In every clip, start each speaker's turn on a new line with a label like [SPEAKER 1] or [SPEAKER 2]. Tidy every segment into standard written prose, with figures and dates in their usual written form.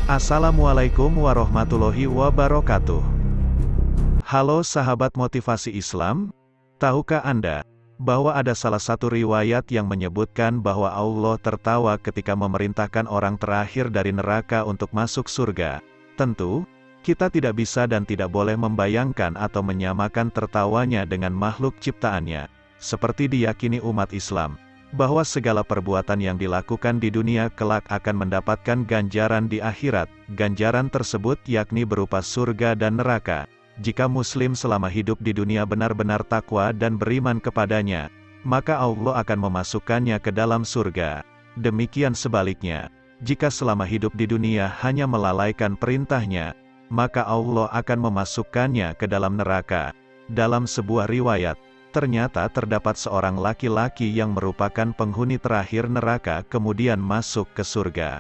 [SPEAKER 1] Assalamualaikum warahmatullahi wabarakatuh. Halo sahabat motivasi Islam, tahukah Anda bahwa ada salah satu riwayat yang menyebutkan bahwa Allah tertawa ketika memerintahkan orang terakhir dari neraka untuk masuk surga? Tentu, kita tidak bisa dan tidak boleh membayangkan atau menyamakan tertawanya dengan makhluk ciptaannya, seperti diyakini umat Islam, bahwa segala perbuatan yang dilakukan di dunia kelak akan mendapatkan ganjaran di akhirat. Ganjaran tersebut yakni berupa surga dan neraka. Jika muslim selama hidup di dunia benar-benar takwa dan beriman kepadanya, maka Allah akan memasukkannya ke dalam surga. Demikian sebaliknya, jika selama hidup di dunia hanya melalaikan perintahnya, maka Allah akan memasukkannya ke dalam neraka. Dalam sebuah riwayat, ternyata terdapat seorang laki-laki yang merupakan penghuni terakhir neraka kemudian masuk ke surga.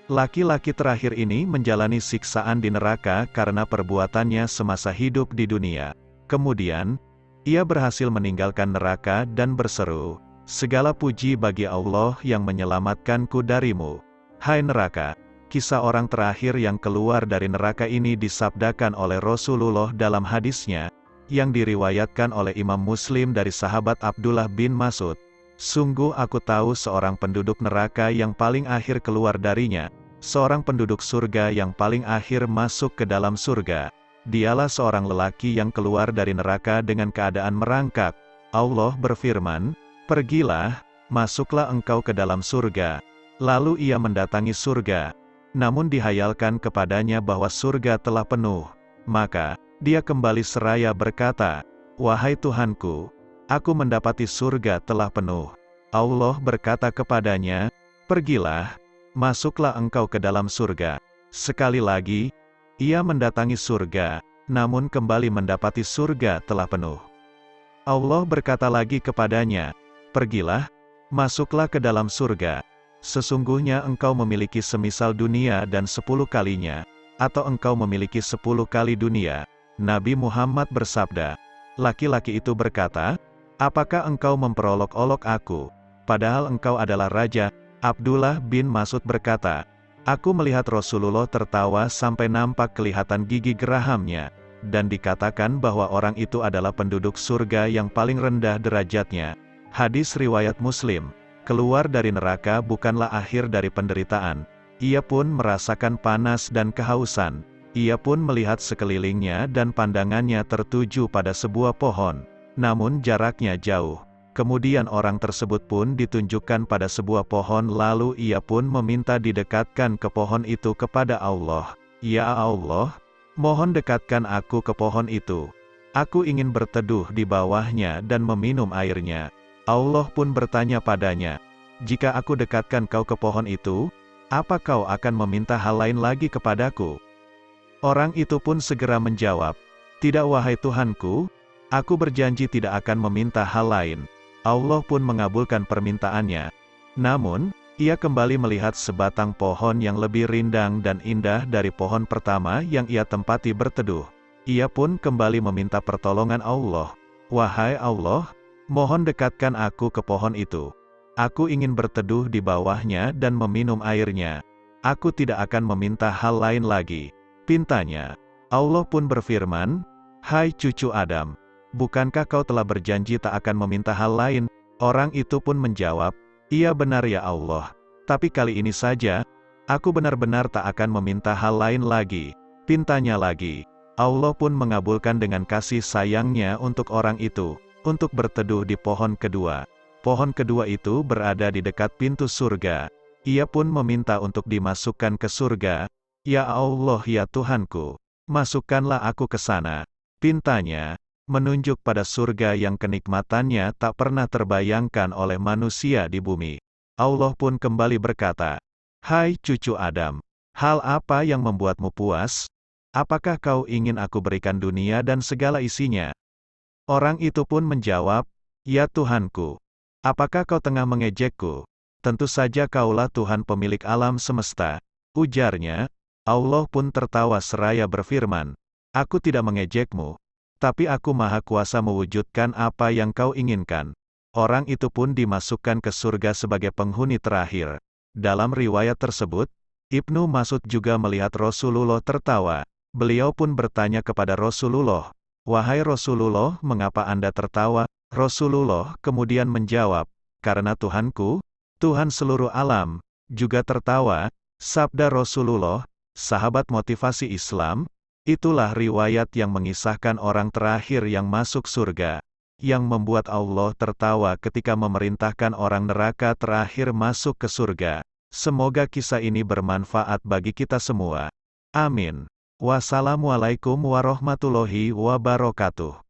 [SPEAKER 1] Laki-laki terakhir ini menjalani siksaan di neraka karena perbuatannya semasa hidup di dunia. Kemudian, ia berhasil meninggalkan neraka dan berseru, "Segala puji bagi Allah yang menyelamatkanku darimu." Hai neraka! Kisah orang terakhir yang keluar dari neraka ini disabdakan oleh Rasulullah dalam hadisnya, yang diriwayatkan oleh Imam Muslim dari sahabat Abdullah bin Mas'ud. Sungguh aku tahu seorang penduduk neraka yang paling akhir keluar darinya, seorang penduduk surga yang paling akhir masuk ke dalam surga. Dialah seorang lelaki yang keluar dari neraka dengan keadaan merangkak. Allah berfirman, "Pergilah, masuklah engkau ke dalam surga." Lalu ia mendatangi surga. Namun dihayalkan kepadanya bahwa surga telah penuh. Maka, dia kembali seraya berkata, "Wahai Tuhanku, aku mendapati surga telah penuh." Allah berkata kepadanya, "Pergilah, masuklah engkau ke dalam surga." Sekali lagi, ia mendatangi surga, namun kembali mendapati surga telah penuh. Allah berkata lagi kepadanya, "Pergilah, masuklah ke dalam surga. Sesungguhnya engkau memiliki semisal dunia dan 10 kalinya, atau engkau memiliki 10 kali dunia." Nabi Muhammad bersabda, laki-laki itu berkata, "Apakah engkau memperolok-olok aku, padahal engkau adalah raja?" Abdullah bin Mas'ud berkata, "Aku melihat Rasulullah tertawa sampai nampak kelihatan gigi gerahamnya, dan dikatakan bahwa orang itu adalah penduduk surga yang paling rendah derajatnya." Hadis riwayat Muslim. Keluar dari neraka bukanlah akhir dari penderitaan. Ia pun merasakan panas dan kehausan. Ia pun melihat sekelilingnya dan pandangannya tertuju pada sebuah pohon, namun jaraknya jauh. Kemudian orang tersebut pun ditunjukkan pada sebuah pohon lalu ia pun meminta didekatkan ke pohon itu kepada Allah. "Ya Allah, mohon dekatkan aku ke pohon itu. Aku ingin berteduh di bawahnya dan meminum airnya." Allah pun bertanya padanya, "Jika aku dekatkan kau ke pohon itu, apa kau akan meminta hal lain lagi kepadaku?" Orang itu pun segera menjawab, "Tidak wahai Tuhanku, aku berjanji tidak akan meminta hal lain." Allah pun mengabulkan permintaannya. Namun, ia kembali melihat sebatang pohon yang lebih rindang dan indah dari pohon pertama yang ia tempati berteduh. Ia pun kembali meminta pertolongan Allah. "Wahai Allah, mohon dekatkan aku ke pohon itu. Aku ingin berteduh di bawahnya dan meminum airnya. Aku tidak akan meminta hal lain lagi." Pintanya, Allah pun berfirman, "Hai cucu Adam, bukankah kau telah berjanji tak akan meminta hal lain?" Orang itu pun menjawab, "Iya benar ya Allah, tapi kali ini saja, aku benar-benar tak akan meminta hal lain lagi." Pintanya lagi, Allah pun mengabulkan dengan kasih sayangnya untuk orang itu, untuk berteduh di pohon kedua. Pohon kedua itu berada di dekat pintu surga. Ia pun meminta untuk dimasukkan ke surga. "Ya Allah ya Tuhanku, masukkanlah aku ke sana." Pintanya, menunjuk pada surga yang kenikmatannya tak pernah terbayangkan oleh manusia di bumi. Allah pun kembali berkata, "Hai cucu Adam, hal apa yang membuatmu puas? Apakah kau ingin aku berikan dunia dan segala isinya?" Orang itu pun menjawab, "Ya Tuhanku, apakah kau tengah mengejekku? Tentu saja kaulah Tuhan pemilik alam semesta." Ujarnya. Allah pun tertawa seraya berfirman, "Aku tidak mengejekmu, tapi aku maha kuasa mewujudkan apa yang kau inginkan." Orang itu pun dimasukkan ke surga sebagai penghuni terakhir. Dalam riwayat tersebut, Ibnu Mas'ud juga melihat Rasulullah tertawa. Beliau pun bertanya kepada Rasulullah, "Wahai Rasulullah, mengapa Anda tertawa?" Rasulullah kemudian menjawab, "Karena Tuhanku, Tuhan seluruh alam, juga tertawa." Sabda Rasulullah, sahabat motivasi Islam, itulah riwayat yang mengisahkan orang terakhir yang masuk surga, yang membuat Allah tertawa ketika memerintahkan orang neraka terakhir masuk ke surga. Semoga kisah ini bermanfaat bagi kita semua. Amin. Wassalamualaikum warahmatullahi wabarakatuh.